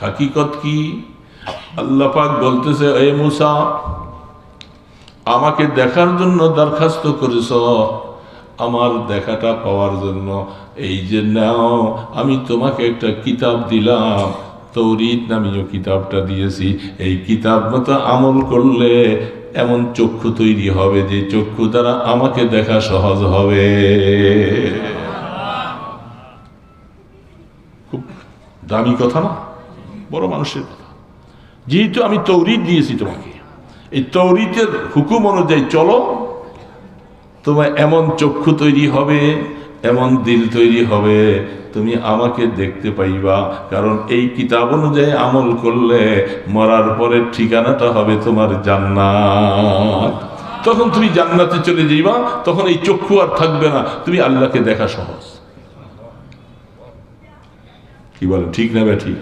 হাকিকত কি? আল্লাহ পাক বলতেছে, এ মুসা, আমাকে দেখার জন্য দরখাস্ত করেছ, আমার দেখাটা পাওয়ার জন্য এই যে নাও, আমি তোমাকে একটা কিতাব দিলাম, তৌরিত নামীয় কিতাবটা দিয়েছি। এই কিতাব মতো আমল করলে এমন চক্ষু তৈরি হবে যে চক্ষু দ্বারা আমাকে দেখা সহজ হবে। খুব দামি কথা না? বড় মানুষের কথা। যেহেতু আমি তৌরিত দিয়েছি তোমাকে, এই তৌরিতের হুকুম অনুযায়ী চলো, তোমার এমন চক্ষু তৈরি হবে, এমন দিল তৈরি হবে, তুমি আমাকে দেখতে পাইবা। কারণ এই কিতাব অনুযায়ী আমল করলে মরার পরের ঠিকানাটা হবে তোমার জান্নাত। তখন তুমি জান্নাতে চলে যাইবা, তখন এই চক্ষু আর থাকবে না, তুমি আল্লাহকে দেখা সহজ। কি বলেন, ঠিক না? ঠিক।